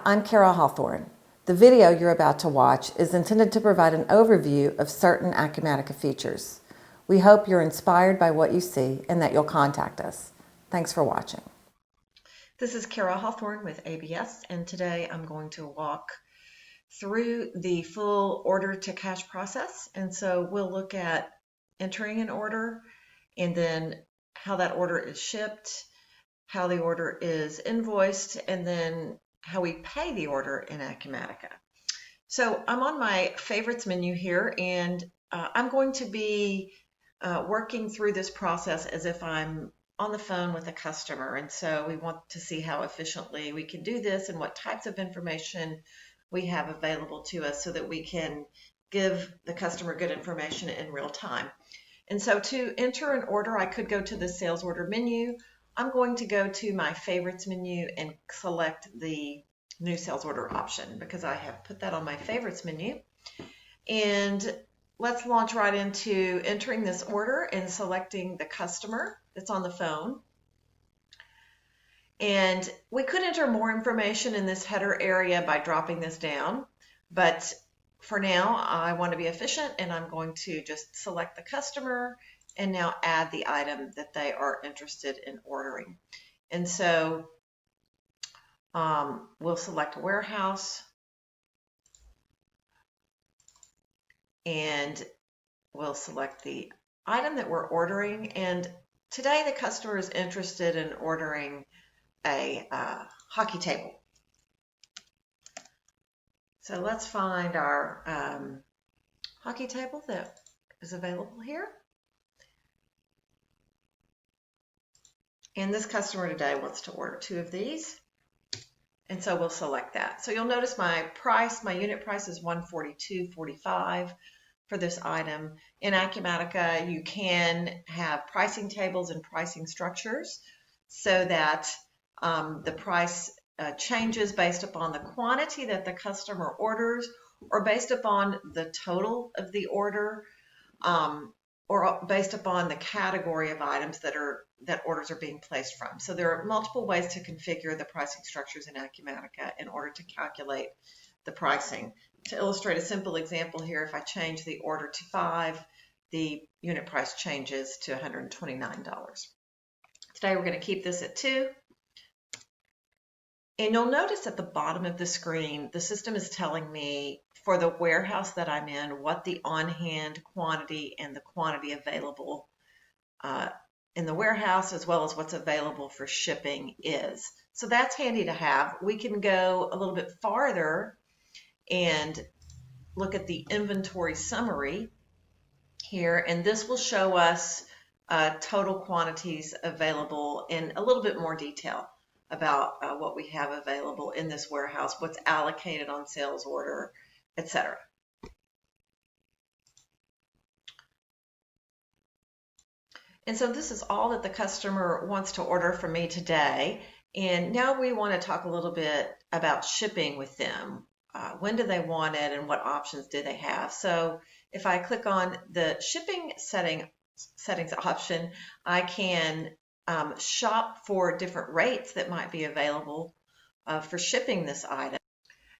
I'm Carol Hawthorne. The video you're about to watch is intended to provide an overview of certain Acumatica features. We hope you're inspired by what you see and that you'll contact us. Thanks for watching. This is Carol Hawthorne with ABS, and today I'm going to walk through the full order to cash process. And so we'll look at entering an order and then how that order is shipped, how the order is invoiced, and then how we pay the order in Acumatica. So I'm on my favorites menu here, and I'm going to be working through this process as if I'm on the phone with a customer. And so we want to see how efficiently we can do this and what types of information we have available to us so that we can give the customer good information in real time. And so to enter an order, I could go to the sales order menu. I'm going to go to my favorites menu and select the new sales order option because I have put that on my favorites menu. And let's launch right into entering this order and selecting the customer that's on the phone. And we could enter more information in this header area by dropping this down, but for now I want to be efficient and I'm going to just select the customer and now add the item that they are interested in ordering. And so we'll select warehouse and we'll select the item that we're ordering. And today the customer is interested in ordering a hockey table. So let's find our hockey table that is available here. And this customer today wants to order 2 of these. And so we'll select that. So you'll notice my price, my unit price is $142.45 for this item. In Acumatica, you can have pricing tables and pricing structures so that the price changes based upon the quantity that the customer orders or based upon the total of the order or based upon the category of items that orders are being placed from. So there are multiple ways to configure the pricing structures in Acumatica in order to calculate the pricing. To illustrate a simple example here, if I change the order to 5, the unit price changes to $129. Today we're going to keep this at 2. And you'll notice at the bottom of the screen, the system is telling me for the warehouse that I'm in, what the on-hand quantity and the quantity available in the warehouse, as well as what's available for shipping is. So that's handy to have. We can go a little bit farther and look at the inventory summary here, and this will show us total quantities available in a little bit more detail about what we have available in this warehouse, what's allocated on sales order, etc. And so this is all that the customer wants to order from me today. And now we want to talk a little bit about shipping with them. When do they want it and what options do they have? So if I click on the shipping settings option, I can shop for different rates that might be available for shipping this item.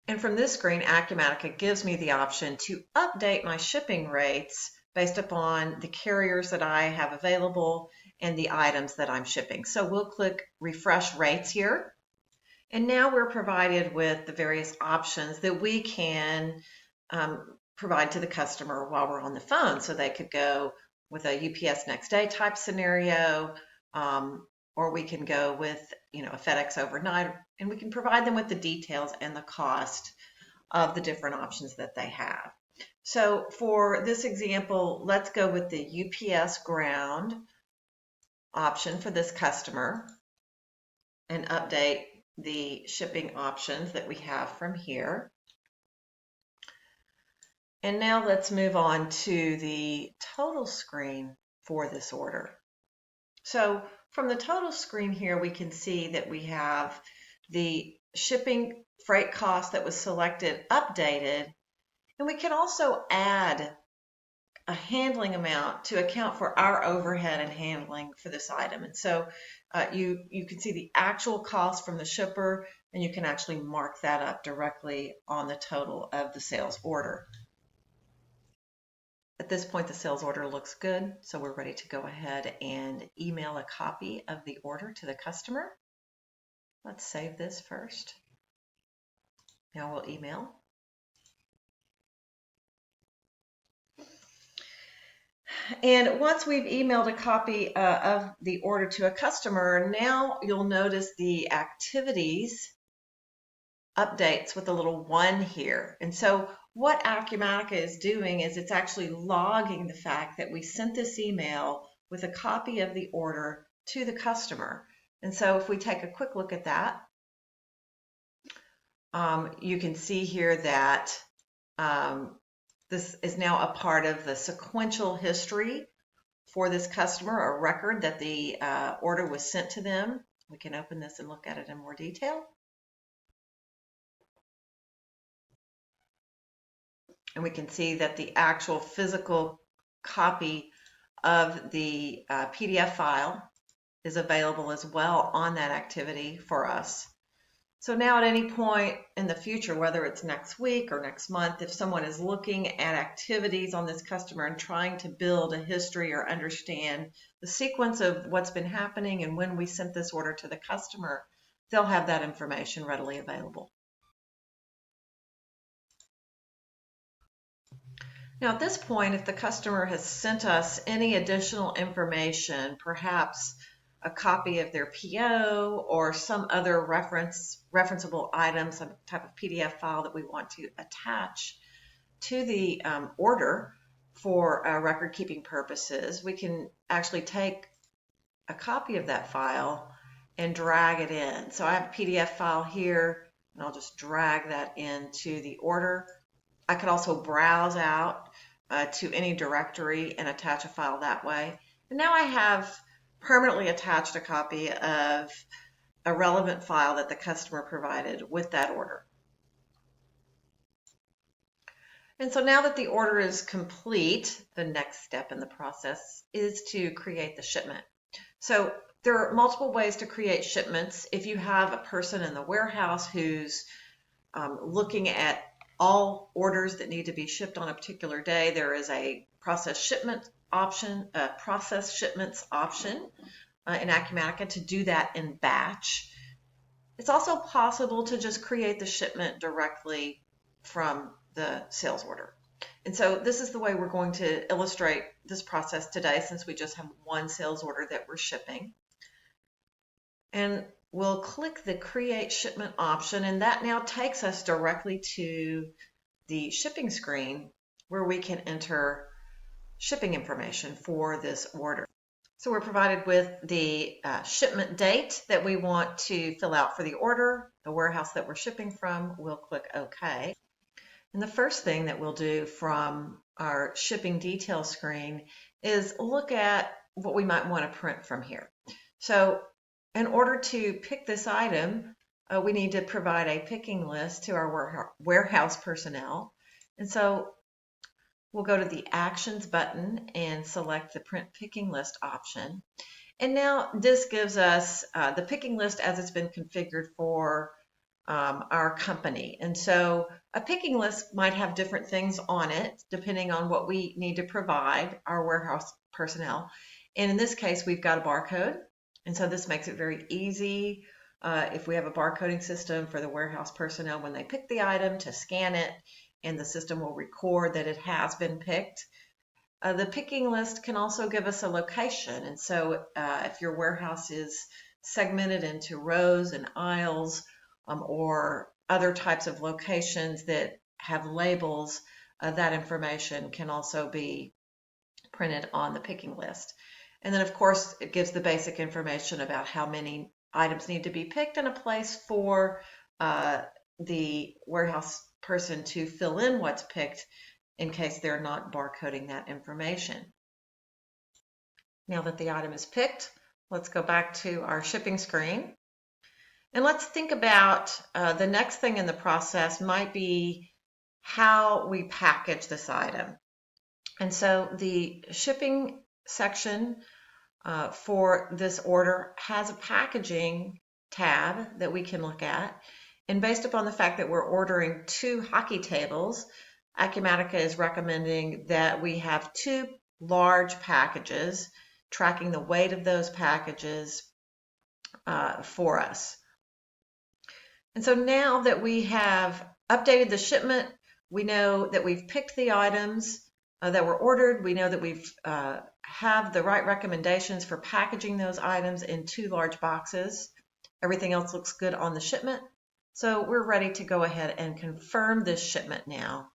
And from this screen, Acumatica gives me the option to update my shipping rates based upon the carriers that I have available and the items that I'm shipping. So we'll click refresh rates here. And now we're provided with the various options that we can provide to the customer while we're on the phone. So they could go with a UPS next day type scenario, or we can go with a FedEx overnight, and we can provide them with the details and the cost of the different options that they have. So for this example, let's go with the UPS ground option for this customer and update the shipping options that we have from here. And now let's move on to the total screen for this order. So from the total screen here, we can see that we have the shipping freight cost that was selected updated, and we can also add a handling amount to account for our overhead and handling for this item. And so you can see the actual cost from the shipper, and you can actually mark that up directly on the total of the sales order. At this point, the sales order looks good, so we're ready to go ahead and email a copy of the order to the customer. Let's save this first. Now we'll email. And once we've emailed a copy of the order to a customer, now you'll notice the activities updates with a little 1 here. And so what Acumatica is doing is it's actually logging the fact that we sent this email with a copy of the order to the customer. And so if we take a quick look at that, you can see here that this is now a part of the sequential history for this customer, a record that the order was sent to them. We can open this and look at it in more detail. And we can see that the actual physical copy of the PDF file is available as well on that activity for us. So now at any point in the future, whether it's next week or next month, if someone is looking at activities on this customer and trying to build a history or understand the sequence of what's been happening and when we sent this order to the customer, they'll have that information readily available. Now at this point, if the customer has sent us any additional information, perhaps a copy of their PO or some other referenceable item, some type of PDF file that we want to attach to the order for record keeping purposes, we can actually take a copy of that file and drag it in. So I have a PDF file here, and I'll just drag that into the order. I could also browse out to any directory and attach a file that way. And now I have permanently attached a copy of a relevant file that the customer provided with that order. And so now that the order is complete, the next step in the process is to create the shipment. So there are multiple ways to create shipments. If you have a person in the warehouse who's looking at all orders that need to be shipped on a particular day, there is a process shipments option in Acumatica to do that in batch. It's also possible to just create the shipment directly from the sales order. And so this is the way we're going to illustrate this process today, since we just have one sales order that we're shipping. And we'll click the Create Shipment option, and that now takes us directly to the shipping screen where we can enter shipping information for this order. So we're provided with the shipment date that we want to fill out for the order, the warehouse that we're shipping from. We'll click OK. And the first thing that we'll do from our shipping detail screen is look at what we might want to print from here. So in order to pick this item, we need to provide a picking list to our warehouse personnel. And so we'll go to the Actions button and select the Print Picking List option. And now this gives us the picking list as it's been configured for our company. And so a picking list might have different things on it depending on what we need to provide our warehouse personnel. And in this case, we've got a barcode. And so this makes it very easy if we have a barcoding system for the warehouse personnel when they pick the item to scan it, and the system will record that it has been picked. The picking list can also give us a location. And so if your warehouse is segmented into rows and aisles or other types of locations that have labels, that information can also be printed on the picking list. And then, of course, it gives the basic information about how many items need to be picked and a place for the warehouse person to fill in what's picked in case they're not barcoding that information. Now that the item is picked, let's go back to our shipping screen. And let's think about the next thing in the process might be how we package this item. And so the shipping section for this order has a packaging tab that we can look at. And based upon the fact that we're ordering 2 hockey tables, Acumatica is recommending that we have 2 large packages, tracking the weight of those packages for us. And so now that we have updated the shipment, we know that we've picked the items that were ordered. We know that we've have the right recommendations for packaging those items in 2 large boxes. Everything else looks good on the shipment. So we're ready to go ahead and confirm this shipment now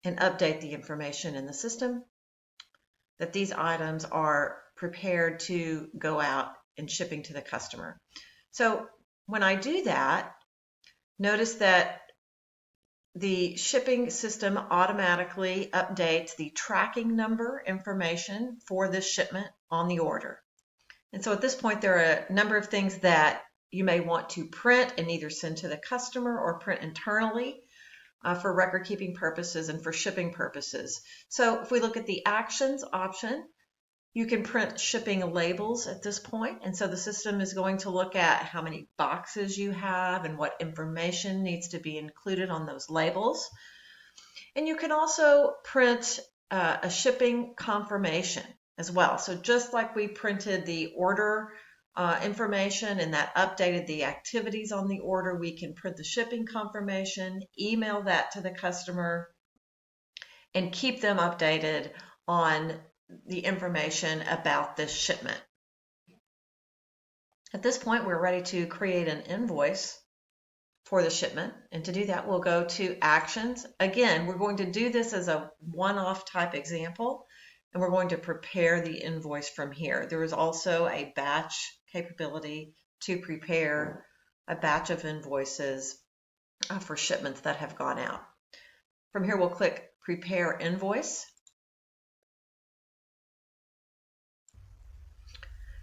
and update the information in the system that these items are prepared to go out and shipping to the customer. So when I do that, notice that the shipping system automatically updates the tracking number information for this shipment on the order. And so at this point, there are a number of things that you may want to print and either send to the customer or print internally for record keeping purposes and for shipping purposes. So if we look at the actions option, you can print shipping labels at this point. And so the system is going to look at how many boxes you have and what information needs to be included on those labels. And you can also print a shipping confirmation as well. So just like we printed the order information and that updated the activities on the order, we can print the shipping confirmation, email that to the customer, and keep them updated on the information about this shipment. At this point, we're ready to create an invoice for the shipment. And to do that, we'll go to Actions. Again, we're going to do this as a one-off type example, and we're going to prepare the invoice from here. There is also a batch capability to prepare a batch of invoices for shipments that have gone out. From here, we'll click Prepare Invoice.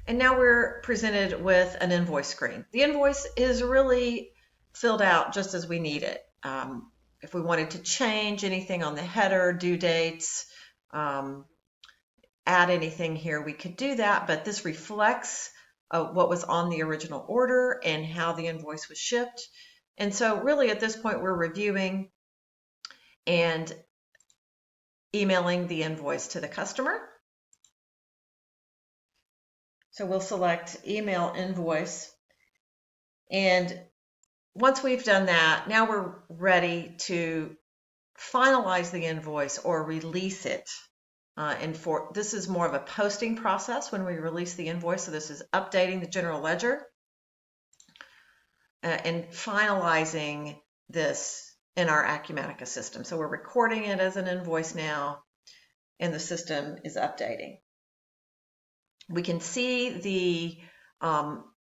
And now we're presented with an invoice screen. The invoice is really filled out just as we need it. If we wanted to change anything on the header, due dates, add anything here, we could do that, but this reflects what was on the original order and how the invoice was shipped. And so really at this point, we're reviewing and emailing the invoice to the customer. So we'll select Email Invoice. And once we've done that, now we're ready to finalize the invoice or release it. This is more of a posting process when we release the invoice. So this is updating the general ledger and finalizing this in our Acumatica system. So we're recording it as an invoice now, and the system is updating. We can see the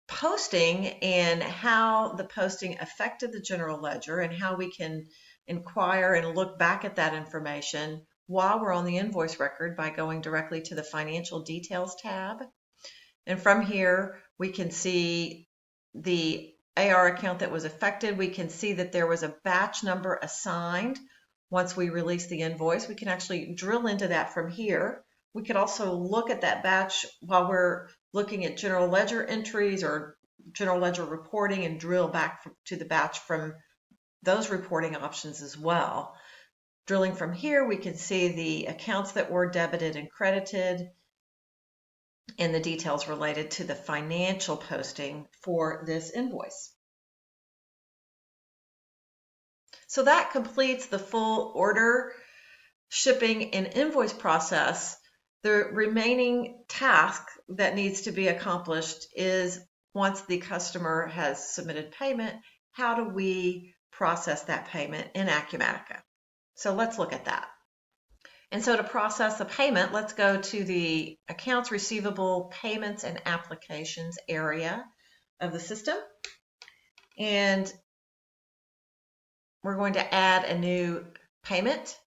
posting and how the posting affected the general ledger and how we can inquire and look back at that information while we're on the invoice record by going directly to the Financial Details tab. And from here, we can see the AR account that was affected. We can see that there was a batch number assigned once we release the invoice. We can actually drill into that from here. We could also look at that batch while we're looking at general ledger entries or general ledger reporting and drill back to the batch from those reporting options as well. Drilling from here, we can see the accounts that were debited and credited and the details related to the financial posting for this invoice. So that completes the full order, shipping, and invoice process. The remaining task that needs to be accomplished is once the customer has submitted payment, how do we process that payment in Acumatica? So let's look at that. And so to process the payment, let's go to the Accounts Receivable, Payments, and Applications area of the system. And we're going to add a new payment.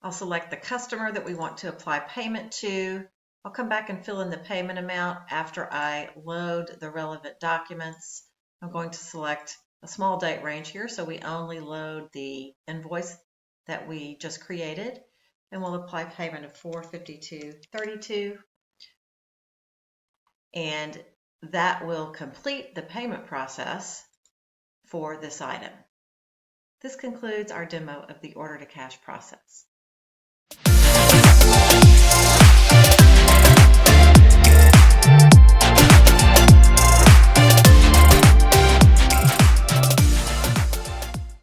I'll select the customer that we want to apply payment to. I'll come back and fill in the payment amount after I load the relevant documents. I'm going to select a small date range here, so we only load the invoice that we just created, and we'll apply payment of $452.32, and that will complete the payment process. for this item. This concludes our demo of the order to cash process.